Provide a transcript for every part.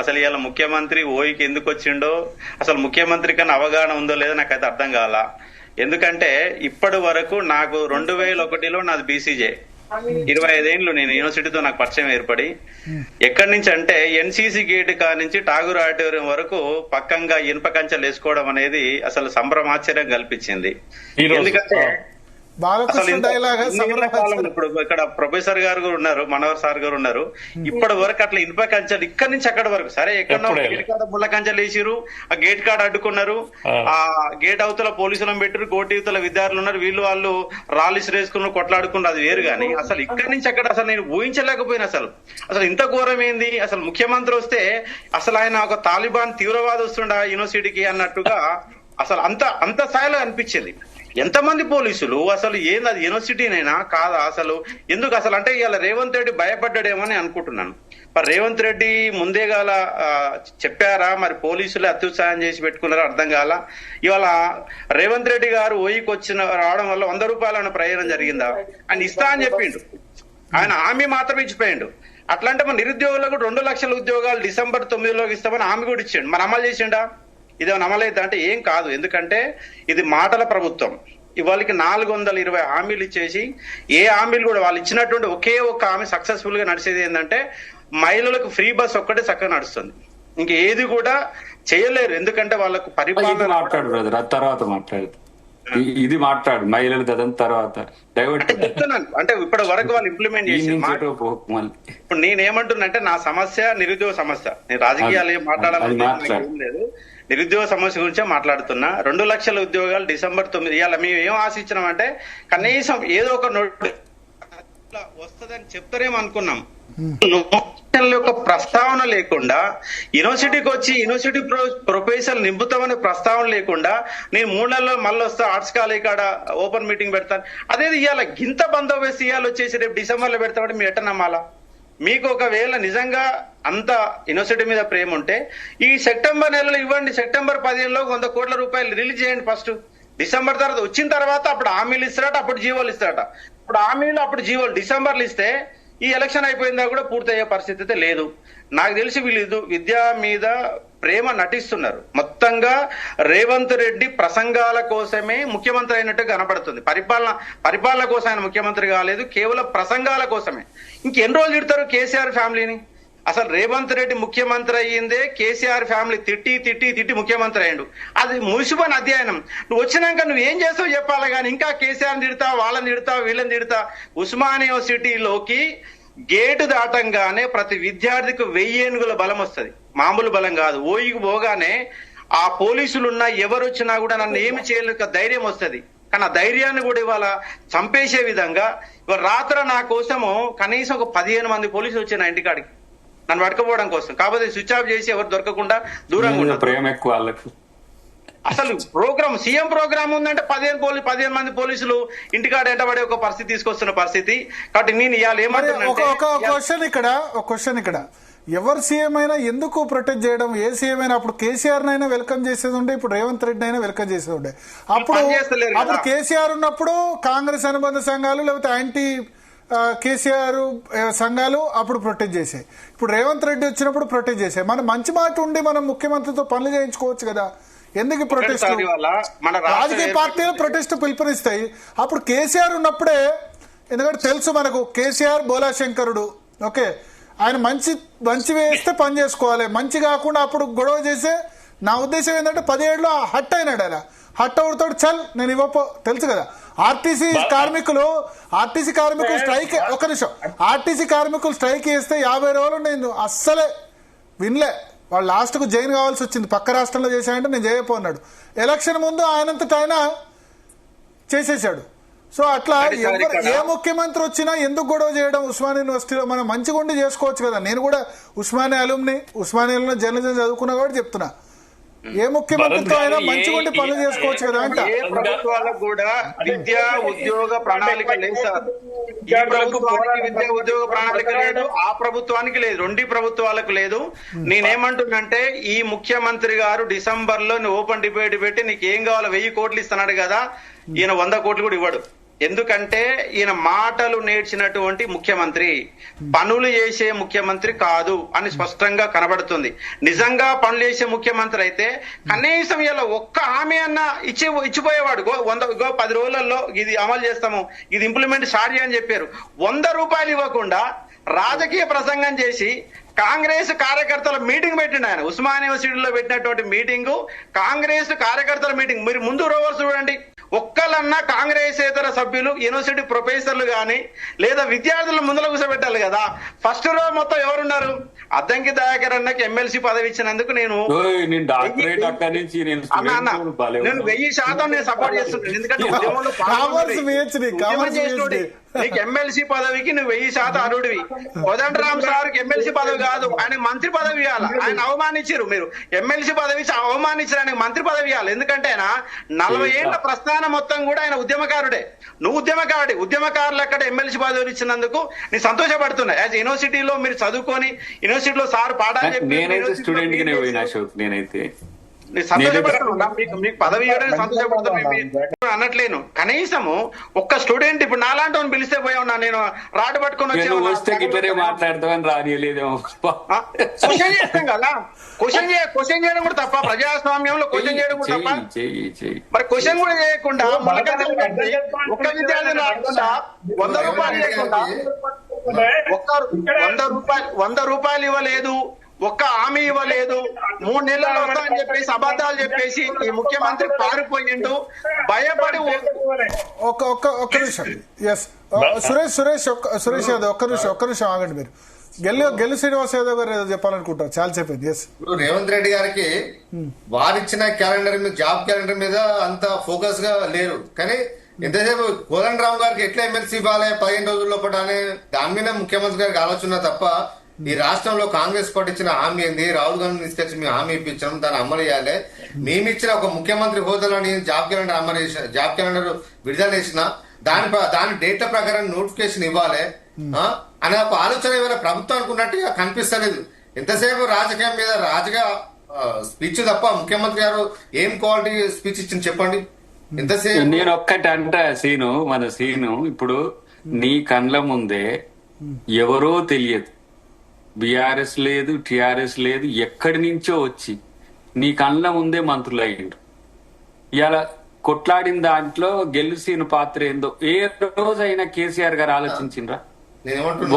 అసలు ఇవాళ ముఖ్యమంత్రి ఓయికి ఎందుకు వచ్చిండో, అసలు ముఖ్యమంత్రి కన్నా అవగాహన ఉందో లేదో నాకైతే అర్థం కాల. ఎందుకంటే ఇప్పటి వరకు నాకు 2001లో నాది బీసీజే, 25 ఏళ్ళు నేను యూనివర్సిటీతో నాకు పరిచయం ఏర్పడి, ఎక్కడి నుంచి అంటే ఎన్సీసీ గేట్ కా నుంచి టాగూర్ ఆడిటోరియం వరకు పక్కంగా ఇనుప కంచెలు వేసుకోవడం అనేది అసలు సంభ్రమాశ్చర్యం కల్పించింది. ఎందుకంటే ఇప్పుడు ఇక్కడ ప్రొఫెసర్ గారు కూడా ఉన్నారు, మనోహర్ సార్ గారు ఉన్నారు. ఇప్పటి వరకు అట్లా ఇనుప కంచెలు ఇక్కడి నుంచి అక్కడి వరకు, సరే ఎక్కడో గేట్ కాడ ముళ్ళ కంచెలు వేసిరు, ఆ గేట్ కాడ అడ్డుకున్నారు, ఆ గేట్ అవతల పోలీసులను పెట్టారు, కోటి అవతల విద్యార్థులు ఉన్నారు, వీళ్ళు వాళ్ళు రాళ్ళు వేసుకున్నారు, కొట్లాడుకున్నారు, అది వేరు. కానీ అసలు ఇక్కడి నుంచి అక్కడ అసలు నేను ఊహించలేకపోయినా అసలు ఇంత ఘోరం ఏంది. అసలు ముఖ్యమంత్రి వస్తే అసలు ఆయన ఒక తాలిబాన్ తీవ్రవాద వస్తుండ యూనివర్సిటీకి అన్నట్టుగా అసలు అంత స్థాయిలో అనిపించింది. ఎంతమంది పోలీసులు, అసలు ఏంది అది యూనివర్సిటీనైనా కాదా అసలు? ఎందుకు అసలు అంటే ఇవాళ రేవంత్ రెడ్డి భయపడ్డాడేమో అని అనుకుంటున్నాను. మరి రేవంత్ రెడ్డి ముందే గాల చెప్పారా, మరి పోలీసులు అత్యుత్సాహం చేసి పెట్టుకున్నారా అర్థం కాల. ఇవాళ రేవంత్ రెడ్డి గారు ఓయికి రావడం వల్ల 100 రూపాయల ప్రయాణం జరిగిందా? ఆయన ఇస్తా అని చెప్పిండు, ఆయన హామీ మాత్రం ఇచ్చిపోయిండు. అట్లాంటి మన నిరుద్యోగులకు 2 లక్షల ఉద్యోగాలు డిసెంబర్ 9లోకి ఇస్తామని హామీ కూడా ఇచ్చిండు. మరి అమలు చేసిండా? ఇదేమన్నా అమలైద్దా అంటే ఏం కాదు. ఎందుకంటే ఇది మాటల ప్రభుత్వం. ఇవాళకి 420 హామీలు ఇచ్చేసి ఏ హామీలు కూడా వాళ్ళు ఇచ్చినటువంటి ఒకే ఒక హామీ సక్సెస్ఫుల్ గా నడిచేది ఏంటంటే మహిళలకు ఫ్రీ బస్ ఒక్కటే చక్కగా నడుస్తుంది, ఇంకా ఏది కూడా చేయలేరు. ఎందుకంటే వాళ్ళకు పరిపాలన తర్వాత మాట్లాడు, ఇది మాట్లాడు మహిళలు కదంతా తర్వాత డైవర్ట్ చెప్తున్నాను. అంటే ఇప్పటి వరకు వాళ్ళు ఇంప్లిమెంట్ చేసి ఇప్పుడు నేనేమంటున్నా అంటే నా సమస్య నిరుద్యోగ సమస్య, నేను రాజకీయాలు ఏం మాట్లాడాలని లేదు, నిరుద్యోగ సమస్య గురించే మాట్లాడుతున్నా. 2 లక్షల ఉద్యోగాలు డిసెంబర్ 9. ఇవాళ మేము ఏం ఆశించినామంటే కనీసం ఏదో ఒక నోట్ వస్తుందని చెప్తారేమో అనుకున్నాం. యొక్క ప్రస్తావన లేకుండా యూనివర్సిటీకి వచ్చి యూనివర్సిటీ ప్రొఫెసర్ నింపుతామనే ప్రస్తావన లేకుండా నేను 3 నెలల్లో మళ్ళీ వస్తా ఆర్ట్స్ కాలేజ్ కాడ ఓపెన్ మీటింగ్ పెడతాను, అదేది ఇవాళ గింత బందోబస్తు ఇవాళ వచ్చేసి రేపు డిసెంబర్ లో పెడతామంటే మీరు ఎట్ట నమ్మాలా? మీకు ఒకవేళ నిజంగా అంత యూనివర్సిటీ మీద ప్రేమ ఉంటే ఈ సెప్టెంబర్ నెలలో ఇవ్వండి, సెప్టెంబర్ 15లో 100 కోట్ల రూపాయలు రిలీజ్ చేయండి. ఫస్ట్ డిసెంబర్ తర్వాత వచ్చిన తర్వాత అప్పుడు హామీలు ఇస్తారట, అప్పుడు జీవోలు ఇస్తారట. ఇప్పుడు హామీలు అప్పుడు జీవోలు డిసెంబర్లు ఇస్తే ఈ ఎలక్షన్ అయిపోయిందా కూడా పూర్తయ్యే పరిస్థితి అయితే లేదు. నాకు తెలిసి వీళ్ళు విద్య మీద ప్రేమ నటిస్తున్నారు. మొత్తంగా రేవంత్ రెడ్డి ప్రసంగాల కోసమే ముఖ్యమంత్రి అయినట్టు కనపడుతుంది. పరిపాలన కోసం ఆయన ముఖ్యమంత్రి కాలేదు, కేవలం ప్రసంగాల కోసమే. ఇంకెన్ని రోజులు తిడతారు కేసీఆర్ ఫ్యామిలీని? అసలు రేవంత్ రెడ్డి ముఖ్యమంత్రి అయ్యిందే కేసీఆర్ ఫ్యామిలీ తిట్టి ముఖ్యమంత్రి అయ్యిండు. అది ముగిసిపోయిన అధ్యయనం. నువ్వు వచ్చినాక నువ్వు ఏం చేస్తావు చెప్పాలి కానీ ఇంకా కేసీఆర్ని తిడతా, వాళ్ళని తిడతా, వీళ్ళని తిడతా. ఉస్మానియా యూనివర్సిటీలోకి గేటు దాటంగానే ప్రతి విద్యార్థికి 1000 ఏనుగుల బలం వస్తుంది, మామూలు బలం కాదు. ఓయికి పోగానే ఆ పోలీసులున్నా ఎవరు వచ్చినా కూడా నన్ను ఏమి చేయలేక ధైర్యం వస్తుంది. కానీ ఆ ధైర్యాన్ని కూడా ఇవాళ చంపేసే విధంగా ఇవాళ రాత్రి నా కోసము కనీసం ఒక 15 మంది పోలీసులు వచ్చారు నా ఇంటికాడికి నన్ను పట్టుకుపోవడం కోసం. కాకపోతే స్విచ్ ఆఫ్ చేసి ఎవరు దొరకకుండా దూరంగా ఉంటారు. ప్రేమ ఎక్కువ వాళ్ళకు. అసలు ప్రోగ్రామ్ సీఎం ప్రోగ్రామ్ ఉందంటే 15 మంది పోలీసులు ఇంటికాడ ఎంటబడే ఒక పరిస్థితి తీసుకొస్తున్న పరిస్థితి. కాబట్టి నేను ఇవాళ ఏమంటున్నా ఒక క్వశ్చన్ ఇక్కడ ఎవరు సీఎం అయినా ఎందుకు ప్రొటెక్ట్ చేయడం? ఏ సీఎం అయినా అప్పుడు కేసీఆర్ నైనా వెల్కమ్ చేసేది ఉండే, ఇప్పుడు రేవంత్ రెడ్డి అయినా వెల్కమ్ చేసేది ఉండే. అప్పుడు కేసీఆర్ ఉన్నప్పుడు కాంగ్రెస్ అనుబంధ సంఘాలు లేకపోతే యాంటీ కేసీఆర్ సంఘాలు అప్పుడు ప్రొటెక్ట్ చేసాయి, ఇప్పుడు రేవంత్ రెడ్డి వచ్చినప్పుడు ప్రొటెక్ట్ చేసాయి. మనం మంచి మాట ఉండి మనం ముఖ్యమంత్రితో పనులు చేయించుకోవచ్చు కదా, ఎందుకు ప్రొటెస్ట్? రాజకీయ పార్టీలు ప్రొటెస్ట్ పిలుపునిస్తాయి. అప్పుడు కేసీఆర్ ఉన్నప్పుడే, ఎందుకంటే తెలుసు మనకు కేసీఆర్ బోలాశంకరుడు, ఓకే, ఆయన మంచి వేస్తే పని చేసుకోవాలి, మంచి కాకుండా అప్పుడు గొడవ చేసే. నా ఉద్దేశం ఏంటంటే 17లో హట్ అయినాడు. ఆయన హట్ అవుతాడు, చల్ నేను ఇవ్వపో, తెలుసు కదా. ఆర్టీసీ కార్మికులు స్ట్రైక్, ఒక నిమిషం, ఆర్టీసీ కార్మికులు స్ట్రైక్ చేస్తే 50 రోజులు నేను అస్సలే వినలే. వాళ్ళు లాస్ట్కు జైన్ కావాల్సి వచ్చింది, పక్క రాష్ట్రంలో చేశాడంటే నేను చేయకపోన్నాడు. ఎలక్షన్ ముందు ఆయనంతట ఆయన చేసేసాడు. సో అట్లా ఏ ముఖ్యమంత్రి వచ్చినా ఎందుకు గొడవ చేయడం? ఉస్మానియా యూనివర్సిటీలో మనం మంచిగా ఉండి చేసుకోవచ్చు కదా. నేను కూడా ఉస్మానియా అలుమ్ని, ఉస్మానియాలో జర్నలిజం చదువుకున్నా కూడా చెప్తున్నా, ఏ ముఖ్యమంత్రితో అయినా మంచిగా ఉండి పనులు చేసుకోవచ్చు కదా అంట. ఏ ప్రభుత్వాలకు కూడా విద్యా ఉద్యోగ ప్రణాళిక లేదు సార్. ఈ ప్రభుత్వానికి విద్యా ఉద్యోగ ప్రణాళిక లేదు, ఆ ప్రభుత్వానికి లేదు, 2 ప్రభుత్వాలకు లేదు. నేనేమంటున్నంటే ఈ ముఖ్యమంత్రి గారు డిసెంబర్ లో ఓపెన్ డిబేట్ పెట్టి నీకు ఏం కావాలో 1000 కోట్లు ఇస్తున్నాడు కదా, ఈయన 100 కోట్లు కూడా ఇవ్వడు. ఎందుకంటే ఈయన మాటలు నేర్చినటువంటి ముఖ్యమంత్రి, పనులు చేసే ముఖ్యమంత్రి కాదు అని స్పష్టంగా కనబడుతుంది. నిజంగా పనులు చేసే ముఖ్యమంత్రి అయితే కనీసం ఇలా ఒక్క హామీ అన్న ఇచ్చిపోయేవాడు. 10 రోజులలో ఇది అమలు చేస్తాము, ఇది ఇంప్లిమెంట్ స్టార్ట్ చేయని చెప్పారు. 100 రూపాయలు ఇవ్వకుండా రాజకీయ ప్రసంగం చేసి కాంగ్రెస్ కార్యకర్తల మీటింగ్ పెట్టిండు ఆయన. ఉస్మానియా యూనివర్సిటీలో పెట్టినటువంటి మీటింగు కాంగ్రెస్ కార్యకర్తల మీటింగ్. మీరు ముందు రోజు చూడండి, ఒక్కలన్నా కాంగ్రెసేతర సభ్యులు, యూనివర్సిటీ ప్రొఫెసర్లు గాని లేదా విద్యార్థుల ముందులో కూర్చోబెట్టాలి కదా. ఫస్ట్ రోజు మొత్తం ఎవరున్నారు? అద్దంకి దయాకర్ అన్నకి ఎమ్మెల్సీ పదవి ఇచ్చినందుకు నేను 1000% నేను సపోర్ట్ చేస్తున్నాను. ఎందుకంటే ఉద్యమంలో నీకు ఎమ్మెల్సీ పదవికి నువ్వు 1000% అర్హుడివి. కోదండరామ్ సార్కి ఎమ్మెల్సీ పదవి కాదు, ఆయన మంత్రి పదవి ఇవ్వాలి. ఆయన అవమానించారు, మీరు ఎమ్మెల్సీ పదవి ఇచ్చి అవమానించారు, ఆయనకు మంత్రి పదవి ఇవ్వాలి. ఎందుకంటే ఆయన 40 ఏళ్ల ప్రస్థానం మొత్తం కూడా ఆయన ఉద్యమకారుడే. నువ్వు ఉద్యమకారులు ఎక్కడ ఎమ్మెల్సీ పదవులు ఇచ్చినందుకు నేను సంతోషపడుతున్నా. యాజ్ యూనివర్సిటీలో మీరు చదువుకొని యూనివర్సిటీలో సార్ పాఠాలు చెప్పి సంతోషపడుతున్నా, మీకు పదవి ఇవ్వడానికి సంతోషపడుతున్నా అనట్లేను. కనీసము ఒక్క స్టూడెంట్ ఇప్పుడు నాలాంటి వాడిని పిలిస్తే పోయావున్నా, నేను రాడు పట్టుకొని మాట్లాడతామని రానియలేదేమో. క్వశ్చన్ చేస్తాం కదా, క్వశ్చన్ చేయడం కూడా తప్ప, ప్రజాస్వామ్యంలో క్వశ్చన్ చేయడం కూడా తప్ప. మరి క్వశ్చన్ కూడా చేయకుండా ఒక్క విద్యార్థిని రాకుండా 100 రూపాయలు లేకుండా 100 రూపాయలు ఇవ్వలేదు, ఒక్క హామీ ఇవ్వలేదు, 3 నెలలు వస్తామని చెప్పేసి అబద్ధాలు చెప్పేసి ఈ ముఖ్యమంత్రి పారిపోయిండు, భయపడి. ఒక్క నిమిషం, ఎస్ సురేష్ యాదవ్ ఒక్క నిమిషం ఆగండి. మీరు గెల్లు శ్రీనివాస్ యాదవ్ గారు ఏదో చెప్పాలనుకుంటారు, చాలా చెప్పింది. ఎస్, రేవంత్ రెడ్డి గారికి వారిచ్చిన క్యాలెండర్ మీద, జాబ్ క్యాలెండర్ మీద అంత ఫోకస్ గా లేరు. కానీ ఎంతసేపు కోదండరామ్ గారికి ఎట్లా ఎమ్మెల్సీ ఇవ్వాలి 15 రోజుల్లో పడాలి, దాని మీద ముఖ్యమంత్రి గారికి ఆలోచన తప్ప ఈ రాష్ట్రంలో కాంగ్రెస్ పార్టీ ఇచ్చిన హామీ ఏంది, రాహుల్ గాంధీ తీసుకొచ్చి మేము హామీ ఇప్పించాం, దాన్ని అమలు చేయాలి. మేమిచ్చిన ఒక ముఖ్యమంత్రి హోదాలో జాబ్ క్యాలెండర్ అమలు చేసిన, జాబ్ క్యాలెండర్ విడుదల చేసిన దాని డేట్ల ప్రకారం నోటిఫికేషన్ ఇవ్వాలి అనే ఒక ఆలోచన ఏమైనా ప్రభుత్వానికి ఉన్నట్టుగా కనిపిస్తలేదు. ఎంతసేపు రాజకీయం మీద రాజకీయ స్పీచ్ తప్ప ముఖ్యమంత్రి గారు ఏం క్వాలిటీ స్పీచ్ ఇచ్చింది చెప్పండి. ఎంతసేపు నేను ఒక్కటి అంట మన సీను ఇప్పుడు నీ కండ్ల ముందే ఎవరో తెలియదు, బీఆర్ఎస్ లేదు, టిఆర్ఎస్ లేదు, ఎక్కడి నుంచో వచ్చి నీ కళ్ళ ముందే మంత్రులు అయ్యిండు. ఇలా కొట్లాడిన దాంట్లో గెలుసీన పాత్ర ఏందో ఏ రోజైనా కేసీఆర్ గారు ఆలోచించిండ్రా?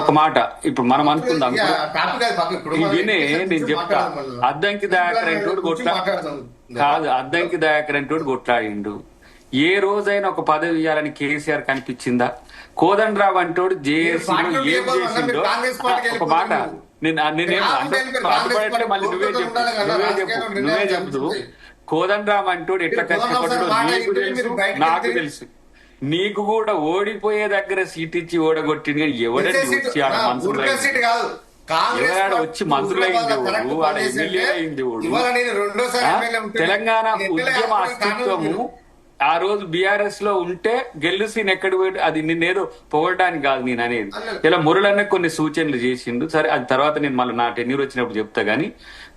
ఒక మాట ఇప్పుడు మనం అనుకుందాం, వినే నేను చెప్తా, అద్దంకి దయాకర్ అంటోడు కొట్లాడిండు. ఏ రోజైనా ఒక పదవి ఇవ్వాలని కేసీఆర్ కనిపించిందా? కోదండరావు అంటోడు జేఏసీలో ఏం చేసిండో ఒక మాట నువ్వే చెప్తూ. కోదండరామ్ అంటోడు ఎట్లా కష్టపడ్డాడో నీకు తెలుసు, నాకు తెలుసు. నీకు కూడా ఓడిపోయే దగ్గర సీట్ ఇచ్చి ఓడగొట్టింది. ఎవడండి వచ్చి ఆడ మంత్రులు ఎవరాడ వచ్చి మంత్రులైంది ఆడ ఎమ్మెల్యే అయింది. తెలంగాణ ఉద్యమ అస్తిత్వము ఆ రోజు బీఆర్ఎస్ లో ఉంటే గెలుసీని ఎక్కడ పోయి, అది నిన్నేదో పొగడడానికి కాదు నేను అనేది. ఇలా మురళన్న కొన్ని సూచనలు చేసిండు, సరే అది తర్వాత నేను మళ్ళీ నా టెన్యూర్ వచ్చినప్పుడు చెప్తా. గానీ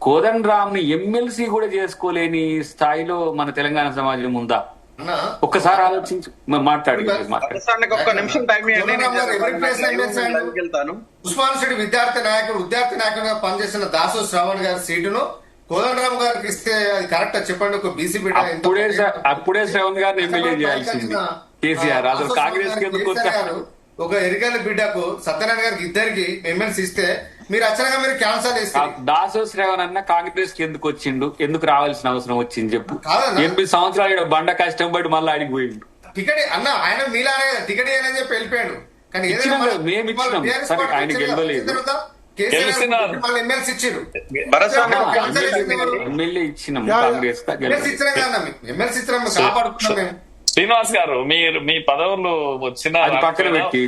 కోదండరామ్ ని ఎమ్మెల్సీ కూడా చేసుకోలేని స్థాయిలో మన తెలంగాణ సమాజం ఉందా? ఒక్కసారి ఆలోచించి మాట్లాడి. ఉస్మానియా విద్యార్థి నాయకుడుగా పనిచేసిన దాసు శ్రవణ్ గారి సీటును కోదండరామ్ గారికి ఇస్తే అది కరెక్ట్ చెప్పండి. ఒక బీసీ బిడ్డ అప్పుడే శ్రవణ్ గారిని ఎమ్మెల్యే చేయాల్సింది కేసీఆర్. అసలు కాంగ్రెస్ ఒక ఎరిగల బిడ్డకు సత్యనారాయణ గారికి ఇద్దరికి ఎమ్మెల్సీ ఇస్తే మీరు అచ్చనగా మీరు క్యాన్సల్ చేస్తారు. దాసో శ్రవణ్ అన్న కాంగ్రెస్ కి ఎందుకు వచ్చిండు, ఎందుకు రావాల్సిన అవసరం వచ్చింది చెప్పు? 8 సంవత్సరాలు బండ కష్టం పడి మళ్ళీ అడిగిపోయిండు. టికెట్ అన్న ఆయన మీలానే టికెట్ ఇవ్వాలని చెప్పి వెళ్ళిపోయాడు. కానీ మేము ఇచ్చినాం, సరే ఆయన గెలవలేదు, ఎమ్మెల్సీ ఇచ్చారు, ఎమ్మెల్యే ఇచ్చినాం, కాంగ్రెస్ ఎమ్మెల్సీ ఇచ్చినాం కాపాడుతున్నాం మేము. శ్రీనివాస్ గారు మీ పదవులు వచ్చిన పక్కన పెట్టి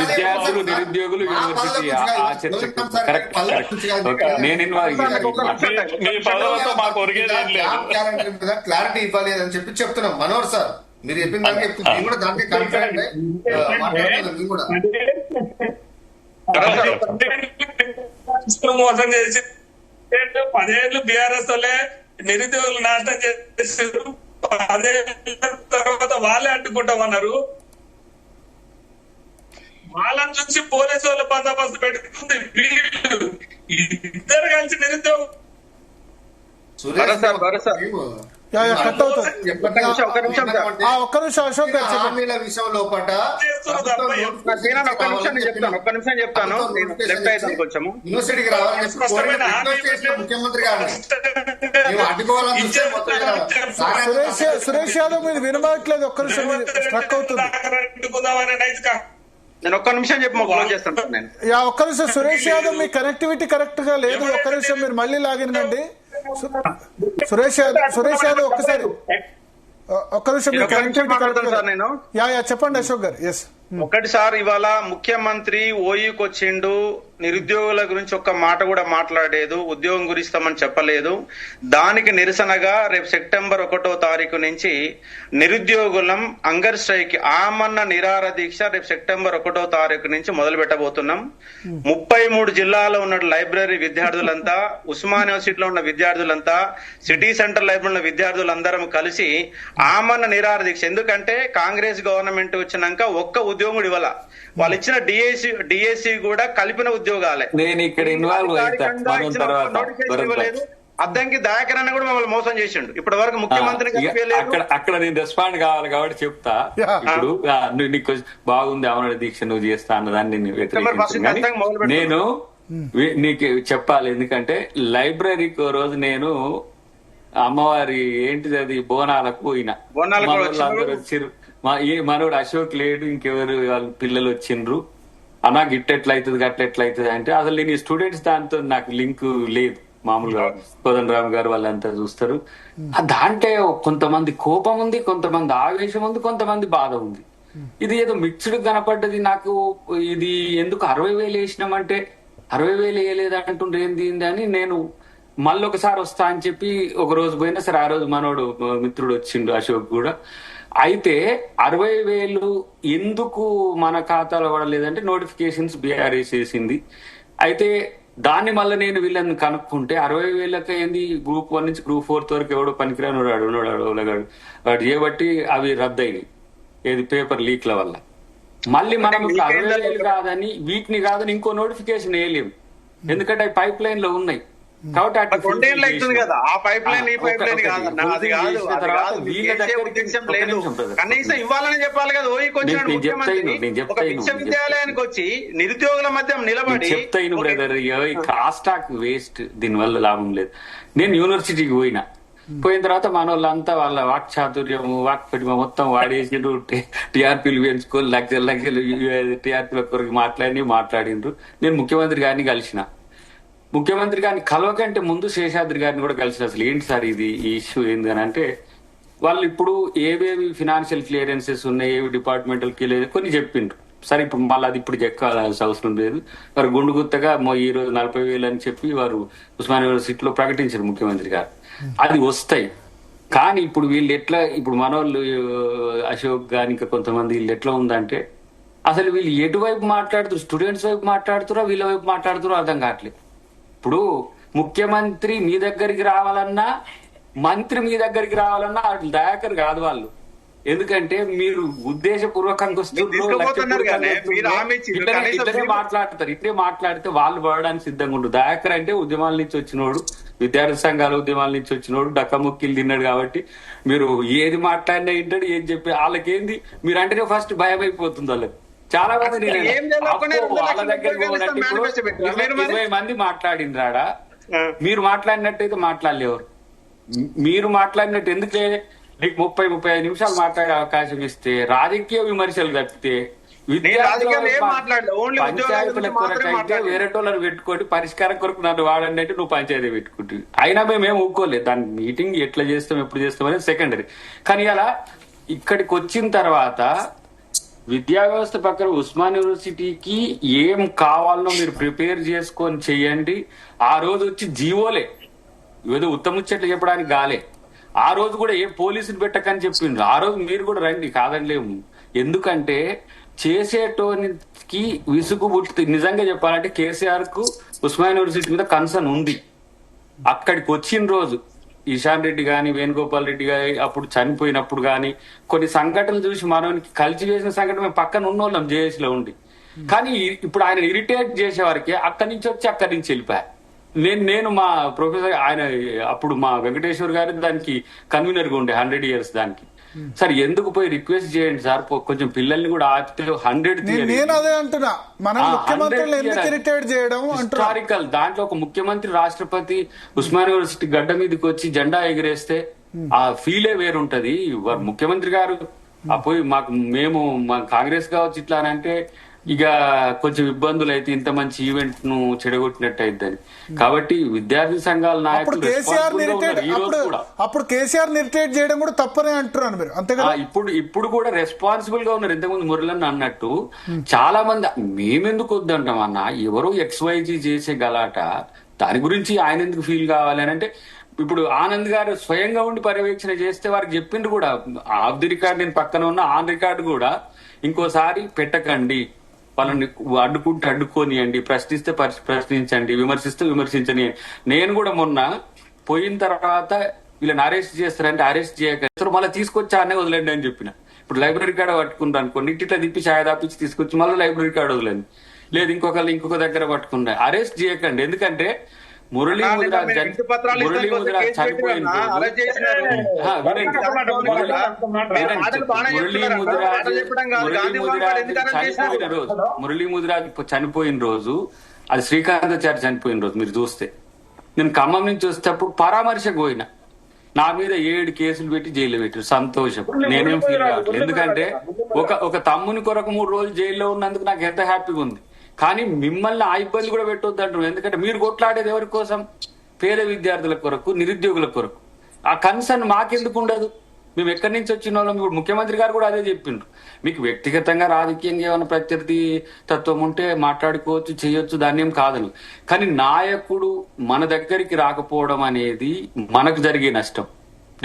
విద్యార్థులు నిరుద్యోగులు యూనివర్సిటీ మీ పదవులతో మాకు ఒరిగేది ఏం లేదు. క్లారిటీ ఇవ్వాలి అని చెప్పి చెప్తున్నాం. మనోహర్ సార్ మీరు చెప్పిన దానికి కూడా దానికి కాన్ఫిడెంట్ కూడా మోసం చేసి 10 ఏళ్ళు బీఆర్ఎస్ వాళ్ళే నిరుద్యోగులు నాశనం చేశారు. అదే తర్వాత వాళ్ళే అడ్డుకుంటామన్నారు. వాళ్ళని చూసి పోలీసు వాళ్ళ బందోబస్తు పెట్టుకుంది. వీళ్ళు ఇద్దరు కలిసి నిరుద్యోగం ఒక్క నిమిషం అశోక్ గారు హామీల విషయం లోపల ఒక్క నిమిషం చెప్తాను కొంచెము యూనివర్సిటీకి రావాలని ముఖ్యమంత్రి గారు అడ్డుకోవాలని సురేష్ యాదవ్ మీరు వినబడట్లేదు. ఒక్క నిమిషం స్ట్రక్ అవుతుంది. నేను ఒక్క నిమిషం చెప్పి క్లోజ్ చేస్తాను. నేను ఒక్క నిమిషం సురేష్ యాదవ్ మీ కనెక్టివిటీ కరెక్ట్ గా లేదు. ఒక్క నిమిషం మీరు మళ్ళీ లాగిన్ కండి. సురేష్ యాదవ్ ఒక్కసారి ఒక్క నిమిషం మీ కనెక్టివిటీ కరెక్ట్ గా. నేను చెప్పండి అశోక్ గారు. ఎస్ ఒకటి సార్, ఇవాళ ముఖ్యమంత్రి ఓయూకి వచ్చిండు, నిరుద్యోగుల గురించి ఒక్క మాట కూడా మాట్లాడలేదు, ఉద్యోగం గురిస్తామని చెప్పలేదు. దానికి నిరసనగా రేపు సెప్టెంబర్ 1వ తారీఖు నుంచి నిరుద్యోగులం అంగర్ స్ట్రైక్ ఆమన్న నిరాహార దీక్ష రేపు సెప్టెంబర్ 1వ తారీఖు నుంచి మొదలు పెట్టబోతున్నాం. 33 జిల్లాలో ఉన్న లైబ్రరీ విద్యార్థులంతా, ఉస్మాన్ యూనివర్సిటీలో ఉన్న విద్యార్థులంతా, సిటీ సెంటర్ లైబ్రరీలో ఉన్న విద్యార్థులందరం కలిసి ఆమన్న నిరాహార దీక్ష. ఎందుకంటే కాంగ్రెస్ గవర్నమెంట్ వచ్చినాక ఒక్క ఉద్యోగం ఇవ్వాల, వాళ్ళు ఇచ్చిన డిఎస్సి కూడా కలిపిన ఉద్యోగాలే. నేను ఇక్కడ ఇన్వాల్వ్ అద్దంకి దయాకర్ అన్న కూడా మమ్మల్ని మోసం చేసిండు. ఇప్పటి వరకు ముఖ్యమంత్రిని అక్కడ నేను రెస్పాండ్ కావాలి కాబట్టి చెప్తా. ఇప్పుడు నీకు బాగుంది అవన దీక్ష నువ్వు చేస్తా అన్నదాన్ని నేను నీకు చెప్పాలి. ఎందుకంటే లైబ్రరీకి రోజు నేను అమ్మవారి ఏంటిది అది బోనాలకు పోయినా, అందరూ వచ్చిర్రు. మనోడు అశోక్ లేడు, ఇంకెవరు వాళ్ళ పిల్లలు వచ్చిండ్రు. అన్నా గిట్టెట్లయితుంది గట్లెట్లయితుంది అంటే అసలు నేను స్టూడెంట్స్ దాంతో నాకు లింక్ లేదు. మామూలుగా కోదండరామ్ గారు వాళ్ళంతా చూస్తారు. దాంట్లో కొంతమంది కోపం ఉంది, కొంతమంది ఆవేశం ఉంది, కొంతమంది బాధ ఉంది. ఇది ఏదో మిక్స్డ్ కనపడ్డది నాకు. ఇది ఎందుకు 60,000 వేసినామంటే 60,000 వేయలేదు అంటుండ్రు ఏంది అని నేను మళ్ళీ ఒకసారి వస్తా అని చెప్పి ఒక రోజు పోయినా సరే, ఆ రోజు మనోడు మిత్రుడు వచ్చిండు అశోక్ కూడా. అయితే 60,000 ఎందుకు మన ఖాతాలో పడలేదంటే నోటిఫికేషన్స్ బీఆర్ఎస్ వేసింది. అయితే దాన్ని మళ్ళీ నేను వీళ్ళని కనుక్కుంటే 60,000 ఏంది గ్రూప్ 1 నుంచి గ్రూప్ 4 వరకు ఎవడో పనికిరాను వాడు చేయబట్టి అవి రద్దయినాయి. ఏది పేపర్ లీక్ల వల్ల. మళ్ళీ మనం 60,000 కాదని వీటిని కాదని ఇంకో నోటిఫికేషన్ వేయలేము, ఎందుకంటే అవి పైప్ లైన్ లో ఉన్నాయి. కాబట్టి కనీసం ఇవ్వాలని చెప్పాలి కదా. విశ్వవిద్యాలయానికి వచ్చి నిరుద్యోగుల మధ్య నిలబడి చెప్తాను బ్రదర్, కాస్టాక్ వేస్ట్, దీనివల్ల లాభం లేదు. నేను యూనివర్సిటీకి పోయిన తర్వాత మన వాళ్ళంతా వాళ్ళ వాక్ చాతుర్యము వాక్ పెట్టి మొత్తం వాడేసిండ్రు. టీఆర్పీలు పెంచుకొని లక్షలు టీఆర్పీల కొరకు మాట్లాడిండ్రు. నేను ముఖ్యమంత్రి గారిని కలిసిన. ముఖ్యమంత్రి గారిని కలవకంటే ముందు శేషాద్రి గారిని కూడా కలిసి అసలు ఏంటి సార్ ఇది ఈ ఇష్యూ ఏంది అని అంటే, వాళ్ళు ఇప్పుడు ఏవేవి ఫినాన్షియల్ క్లియరెన్సెస్ ఉన్నాయి, ఏవి డిపార్ట్మెంటల్ క్లియరెన్స్ కొన్ని చెప్పిండ్రు. సరే ఇప్పుడు మళ్ళీ అది ఇప్పుడు చెక్కాల్సిన అవసరం లేదు. వారు గుండు గుత్తగా ఈ రోజు 40,000 అని చెప్పి వారు ఉస్మాన్ యూనివర్సిటీలో ప్రకటించారు ముఖ్యమంత్రి గారు. అది వస్తాయి. కానీ ఇప్పుడు వీళ్ళు ఎట్లా, ఇప్పుడు మనోళ్ళు అశోక్ గాని ఇంకా కొంతమంది వీళ్ళు ఎట్లా ఉందంటే, అసలు వీళ్ళు ఎటువైపు మాట్లాడుతారు, స్టూడెంట్స్ వైపు మాట్లాడుతారో వీళ్ళ వైపు మాట్లాడుతారో అర్థం కావట్లేదు. ఇప్పుడు ముఖ్యమంత్రి మీ దగ్గరికి రావాలన్నా, మంత్రి మీ దగ్గరికి రావాలన్నా దయాకర్ కాదు వాళ్ళు. ఎందుకంటే మీరు ఉద్దేశపూర్వకంగా ఇట్లే మాట్లాడితే వాళ్ళు పడడానికి సిద్ధంగా ఉండరు. దయాకర్ అంటే ఉద్యమాల నుంచి వచ్చినోడు, విద్యార్థి సంఘాల ఉద్యమాల నుంచి వచ్చినోడు, డక్కముక్కిలు తిన్నాడు. కాబట్టి మీరు ఏది మాట్లాడినా ఏంటాడు, ఏది చెప్పి వాళ్ళకేంది మీరు అంటేనే ఫస్ట్ భయం అయిపోతుంది వాళ్ళకి. చాలా మంది వాళ్ళ దగ్గరికి 20 మంది మాట్లాడిండ్రాడా, మీరు మాట్లాడినట్టయితే మాట్లాడలేవారు. మీరు మాట్లాడినట్టు ఎందుకు నీకు 30-35 నిమిషాలు మాట్లాడే అవకాశం ఇస్తే రాజకీయ విమర్శలు తప్పితే పంచాయతీల కొరకు అయితే వేరేటోళ్ళని పెట్టుకోండి, పరిష్కారం కొరకు నన్ను వాడండి అంటే నువ్వు పంచాయతీ పెట్టుకుంటు. అయినా మేము ఊకోలేదు. దాని మీటింగ్ ఎట్లా చేస్తాం ఎప్పుడు చేస్తాం అనేది సెకండరీ. కానీ అలా ఇక్కడికి వచ్చిన తర్వాత విద్యా వ్యవస్థ పక్కన ఉస్మాన్ యూనివర్సిటీకి ఏం కావాలనో మీరు ప్రిపేర్ చేసుకొని చెయ్యండి. ఆ రోజు వచ్చి జీవోలే ఏదో ఉత్తముచ్చట్లు చెప్పడానికి గాలే. ఆ రోజు కూడా ఏ పోలీసులు పెట్టకని చెప్పిండ్రు. ఆ రోజు మీరు కూడా రండి, కాదనిలేము. ఎందుకంటే చేసేటోనికి విసుగు పుట్టి, నిజంగా చెప్పాలంటే కేసీఆర్ కు ఉస్మాన్ యూనివర్సిటీ మీద కన్సర్న్ ఉంది. అక్కడికి వచ్చిన రోజు ఈశాన్ రెడ్డి గాని వేణుగోపాల్ రెడ్డి గాని అప్పుడు చనిపోయినప్పుడు గాని కొన్ని సంఘటనలు చూసి మనకి కలిసి చేసిన సంఘటన మేము పక్కన ఉన్నోళ్ళం జేఏసీలో ఉండి. కానీ ఇప్పుడు ఆయన ఇరిటేట్ చేసేవారికి అక్కడి నుంచి వచ్చి అక్కడి నుంచి వెళ్ళిపోయా. నేను మా ప్రొఫెసర్ ఆయన అప్పుడు మా వెంకటేశ్వర్ గారి దానికి కన్వీనర్ గా ఉండే 100 years దానికి. సార్ ఎందుకు పోయి రిక్వెస్ట్ చేయండి సార్, కొంచెం పిల్లల్ని కూడా ఆపితే 100 నేను అదే అంటున్నా, మనం ముఖ్యమంత్రులు ఎందుకు ఇరిటేట్ చేయడం హిస్టారికల్. దాంట్లో ఒక ముఖ్యమంత్రి రాష్ట్రపతి ఉస్మానియా యూనివర్సిటీ గడ్డ మీదకి వచ్చి జెండా ఎగిరేస్తే ఆ ఫీలే వేరుంటది. ముఖ్యమంత్రి గారు పోయి మా కాంగ్రెస్ కావచ్చు ఇట్లా అని అంటే ఇక కొంచెం ఇబ్బందులు అయితే ఇంత మంచి ఈవెంట్ ను చెడగొట్టినట్టు అయిద్దని. కాబట్టి విద్యార్థి సంఘాల నాయకులు అప్పుడు కేసీఆర్ ఇరిటేట్ చేయడం కూడా తప్పనే అంటున్నారు మీరు, అంతే కదా? ఇప్పుడు కూడా రెస్పాన్సిబుల్ గా ఉన్నారు. ఇంతకుముందు మురళన్న అన్నట్టు చాలా మంది మేమెందుకు వద్దంటాం అన్న, ఎవరో XYZ చేసే గలాట దాని గురించి ఆయన ఎందుకు ఫీల్ కావాలి అని అంటే, ఇప్పుడు ఆనంద్ గారు స్వయంగా ఉండి పర్యవేక్షణ చేస్తే వారికి చెప్పిండ్రు కూడా, ఆఫ్ ది రికార్డ్ నేను పక్కన ఉన్న ఆన్ రికార్డు కూడా ఇంకోసారి పెట్టకండి, వాళ్ళని అడ్డుకోనియండి, ప్రశ్నిస్తే ప్రశ్నించండి, విమర్శిస్తే విమర్శించని. నేను కూడా మొన్న పోయిన తర్వాత వీళ్ళని అరెస్ట్ చేస్తారంటే అరెస్ట్ చేయక మళ్ళీ తీసుకొచ్చి అనే వదిలేండి అని చెప్పిన. ఇప్పుడు లైబ్రరీ కార్డు పట్టుకుంటాను అనుకోండి, ఇట్లా తిప్పి ఛాయ దాపించి తీసుకొచ్చి మళ్ళీ లైబ్రరీ కార్డు వదిలేండి, లేదు ఇంకొక దగ్గర పట్టుకున్నా. అరెస్ట్ చేయకండి, ఎందుకంటే మురళీ ముదిరాజ్ చనిపోయిన రోజు అది శ్రీకాంతాచారి చనిపోయిన రోజు మీరు చూస్తే, నేను ఖమ్మం నుంచి వచ్చేటప్పుడు పరామర్శకు పోయినా, నా మీద 7 కేసులు పెట్టి జైల్లో పెట్టారు. సంతోషం, నేనేం ఫీల్ కావట్లేదు. ఎందుకంటే ఒక తమ్ముని కొరకు 3 రోజులు జైల్లో ఉన్నందుకు నాకు ఎంత హ్యాపీగా ఉంది. కానీ మిమ్మల్ని ఆ ఇబ్బంది కూడా పెట్టొద్దు అంటారు. ఎందుకంటే మీరు కొట్లాడేది ఎవరి కోసం? పేద విద్యార్థుల కొరకు, నిరుద్యోగుల కొరకు. ఆ కన్సర్న్ మాకెందుకు ఉండదు? మేము ఎక్కడి నుంచి వచ్చిన వాళ్ళం. ఇప్పుడు ముఖ్యమంత్రి గారు కూడా అదే చెప్పిండ్రు, మీకు వ్యక్తిగతంగా రాజకీయంగా ఏమైనా ప్రత్యర్థి తత్వం ఉంటే మాట్లాడుకోవచ్చు, చేయొచ్చు, దాన్ని ఏం కాదని. కానీ నాయకుడు మన దగ్గరికి రాకపోవడం అనేది మనకు జరిగే నష్టం.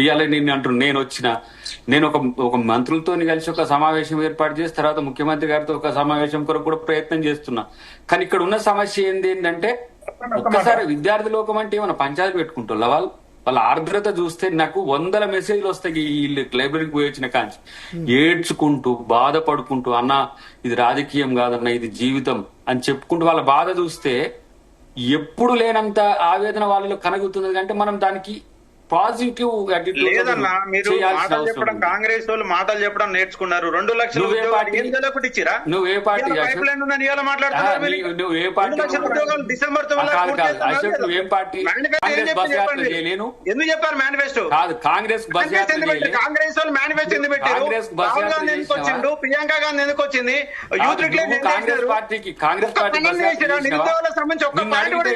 ఇవాళ నేను అంటున్నా, నేను ఒక మంత్రులతో కలిసి ఒక సమావేశం ఏర్పాటు చేసి తర్వాత ముఖ్యమంత్రి గారితో ఒక సమావేశం కొరకు కూడా ప్రయత్నం చేస్తున్నా. కానీ ఇక్కడ ఉన్న సమస్య ఏంటంటే, ఒక్కసారి విద్యార్థి లోకం అంటే ఏమైనా పంచాయతీ పెట్టుకుంటున్నా వాళ్ళ ఆర్ద్రత చూస్తే నాకు 100 మెసేజ్లు వస్తాయి. ఈ లైబ్రరీకి పోయి వచ్చిన కాంచి ఏడ్చుకుంటూ బాధపడుకుంటూ, అన్న ఇది రాజకీయం కాదన్న ఇది జీవితం అని చెప్పుకుంటూ వాళ్ళ బాధ చూస్తే ఎప్పుడు లేనంత ఆవేదన వాళ్ళలో కనగుతున్నది. అంటే మనం దానికి పాజిటివ్ లేదన్నా, మీరు మాటలు చెప్పడం, కాంగ్రెస్ వాళ్ళు మాటలు చెప్పడం నేర్చుకున్నారు. 2 లక్షల ఉద్యోగాలు ఏం తెలియకుండా ఇచ్చిరా? నువ్వు ఏ పార్టీ? పైప్ లైన్ ఉందని ఇలా మాట్లాడుతున్నారు. నువ్వు ఏ పార్టీ? డిసెంబర్ ఏం పార్టీ? ఎందుకు చెప్పారు మేనిఫెస్టో? కాదు, కాంగ్రెస్ కాంగ్రెస్ వాళ్ళు మేనిఫెస్టో ఎందుకు పెట్టారు? రాహుల్ గాంధీ ఎందుకు వచ్చిండు? ప్రియాంక గాంధీ ఎందుకు వచ్చింది? యూత్ కాంగ్రెస్ పార్టీకి నిరుద్యోగులకు సంబంధించి ఒక్క పాయింట్ కూడా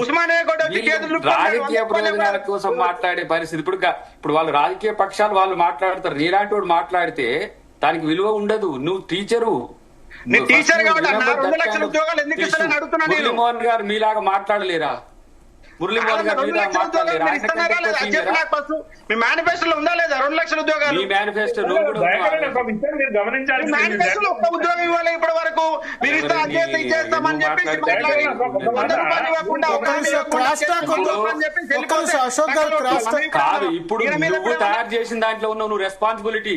ఉస్మానియా కూడా రాజకీయ ప్రయోజనాల కోసం మాట్లాడే పరిస్థితి. ఇప్పుడు వాళ్ళు రాజకీయ పక్షాలు వాళ్ళు మాట్లాడతారు. నీలాంటి వాడు మాట్లాడితే దానికి విలువ ఉండదు. నువ్వు టీచరు, మురళీమోహన్ గారు మీలాగా మాట్లాడలేరా? మురళీమోహన్ గారు మీలాగా మాట్లాడలేరా? మీ మేనిఫెస్టోలో ఉందా లేదా 2 లక్షల ఉద్యోగాలు? మీ మేనిఫెస్టో మేనిఫెస్టోలో ఒక్క ఉద్యోగం ఇవ్వాలి ఇప్పటి వరకు. మీరు ఇస్తామని చెప్పేసి కాదు. ఇప్పుడు నువ్వు తయారు చేసిన దాంట్లో ఉన్నావు, నువ్వు రెస్పాన్సిబిలిటీ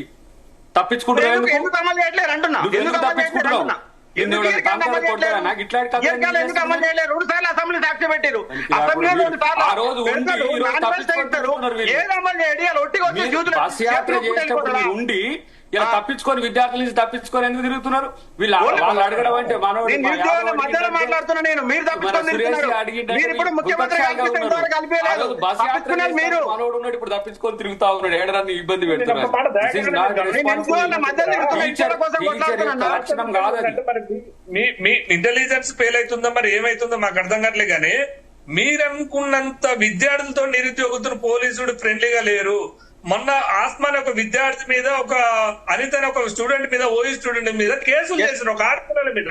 తప్పించుకుంటున్నావు. ఎందుకు అమలు చేయట్లేదు అంటున్నా? ఎందుకు తప్పించుకుంటున్నావు? అసెంబ్లీ సాక్షి పెట్టారు. ఉండి ఇలా తప్పించుకొని విద్యార్థుల నుంచి తప్పించుకొని ఎందుకు తిరుగుతున్నారు? వాళ్ళు అడగడం అంటే మధ్యలో మాట్లాడుతున్నా నేను. మీరు మనోడు ఇప్పుడు తప్పించుకొని తిరుగుతా ఉన్నాడు, ఏడాది ఇబ్బంది పెడుతున్నారు. లక్షణం కాదు. మీ ఇంటెలిజెన్స్ ఫెయిల్ అవుతుందో మరి ఏమైతుందో మాకు అర్థం కావట్లేదు. కానీ మీరు అనుకున్నంత విద్యార్థులతో నిరుద్యోగులతో పోలీసుడు ఫ్రెండ్లీగా లేరు. మొన్న ఆస్మాన్ ఒక విద్యార్థి మీద, ఒక అనిత అనే ఒక స్టూడెంట్ మీద, ఓయూ స్టూడెంట్ మీద కేసులు చేసిన ఒక ఆడపిల్లల మీద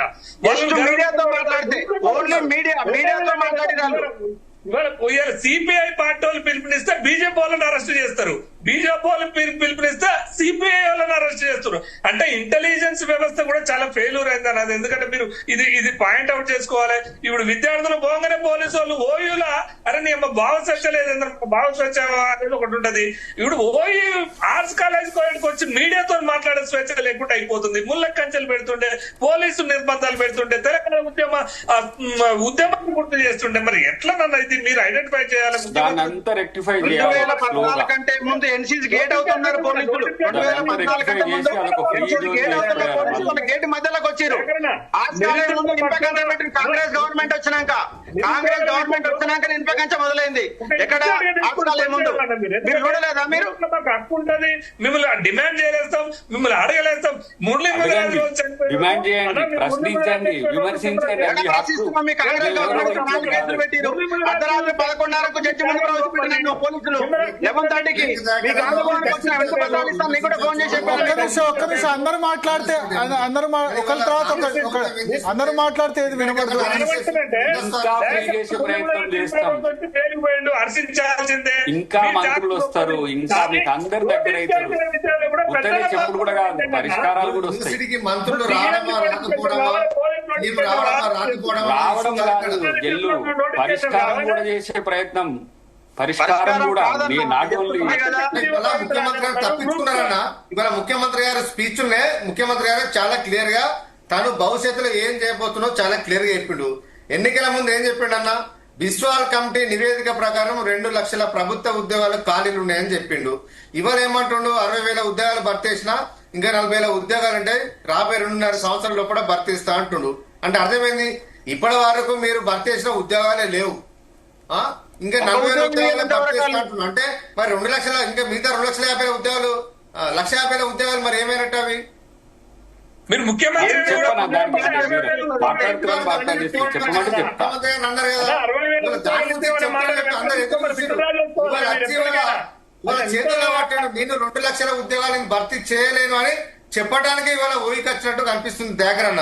సిపిఐ పార్టీ వాళ్ళు పిలుపునిస్తే బీజేపీ వాళ్ళని అరెస్ట్ చేస్తారు. బీజేపీ వాళ్ళు పిలుపునిస్తే సిపిఐ వాళ్ళని అరెస్ట్ చేస్తున్నారు. అంటే ఇంటెలిజెన్స్ వ్యవస్థ కూడా చాలా ఫెయిల్యూర్ అయింది అన్నది. ఎందుకంటే మీరు ఇది పాయింట్ అవుట్ చేసుకోవాలి. ఇప్పుడు విద్యార్థులు పోగానే పోలీసు వాళ్ళు ఓయూలా అరే నీ అమ్మ భావ స్వేచ్ఛ లేదు, భావ స్వేచ్ఛ అనేది ఒకటి ఉంటది. ఇప్పుడు ఓయూ ఆర్ట్స్ కాలేజ్ వచ్చి మీడియాతో మాట్లాడే స్వేచ్ఛ లేకుండా అయిపోతుంది. ముళ్ళ కంచెలు పెడుతుండే, పోలీసు నిర్బంధాలు పెడుతుండే, తెలంగాణ ఉద్యమాన్ని గుర్తు చేస్తుండే. మరి ఎట్లా నన్ను ఇది మీరు ఐడెంటిఫై చేయాలి? 2014 కంటే ముందు ఎన్సీసీ గేట్ అవుతున్నారు పోలీసులు. 2014 కంటే ముందు ఎన్సీసీ గేట్ అవుతున్న పోలీసులు మన గేట్ మధ్యలోకి వచ్చారు. కాంగ్రెస్ గవర్నమెంట్ వచ్చినాక ఇన్పకంచ మొదలైంది. ఎక్కడ ముందు మీరు చూడలేదా? మీరు హక్కు ఉంటది, మిమ్మల్ని డిమాండ్ చేయలేస్తాం, మిమ్మల్ని అడగలేస్తాం. మురళీ డిమాండ్ చేయండి, ప్రశ్నించండి, విమర్శించండి. అర్ధరాత్రి 11:30కు జడ్జి ముందు ప్రవేశపెట్టిన పోలీసులు 11:30కి మీకు ఆందోళనకు వచ్చిన వెనుక పత్రాలు ఇస్తాను. నీకు కూడా ఫోన్ చేసి ఒక్క నిమిషం అందరూ మాట్లాడితే ఒకరి తర్వాత అందరూ మాట్లాడితే ఏది వినపడదు. ఇంకా మంత్రులు వస్తారు, ఇంకా మీకు అందరి దగ్గర అవుతారు. ఉత్తరే చెప్పుడు కూడా కాదు, పరిష్కారాలు కూడా వస్తాయి. మంత్రులు రావడం కాదు, గెల్లు పరిష్కారం కూడా చేసే ప్రయత్నం, పరిష్కారం కూడా మీ నాట్ ఓన్లీ. ముఖ్యమంత్రి గారు తప్పించుకున్నారన్న. ఇవాళ ముఖ్యమంత్రి గారి స్పీచ్ ముఖ్యమంత్రి గారు చాలా క్లియర్ గా తను భవిష్యత్తులో ఏం చేయబోతున్నో చాలా క్లియర్ గా చెప్పిండు. ఎన్నికల ముందు ఏం చెప్పిండు అన్న? బిస్వాల్ కమిటీ నివేదిక ప్రకారం 2 లక్షల ప్రభుత్వ ఉద్యోగాలు ఖాళీలు ఉన్నాయని చెప్పిండు. ఇవాళ ఏమంటుండు? 60,000 ఉద్యోగాలు భర్తీ చేసినా ఇంకా 40,000 ఉద్యోగాలు అంటే రాబోయే 2.5 సంవత్సరాల లోపల భర్తీ ఇస్తా అంటుండు. అంటే అర్థమైంది, ఇప్పటి వరకు మీరు భర్తీ చేసిన ఉద్యోగాలే లేవు, ఇంకా 40,000 ఉద్యోగాలు భర్తీ చేస్తా అంటున్నా. అంటే మరి 2 లక్షల ఇంకా మిగతా 2,50,000 ఉద్యోగాలు 1,50,000 ఉద్యోగాలు మరి ఏమైనట్టు అవి? మీరు ముఖ్యమంత్రి చేతుల్లో పట్టాడు. నేను 2 లక్షల ఉద్యోగాలను భర్తీ చేయలేను అని చెప్పడానికి ఇవాళ ఊరికి వచ్చినట్టు కనిపిస్తుంది దగ్గర అన్న.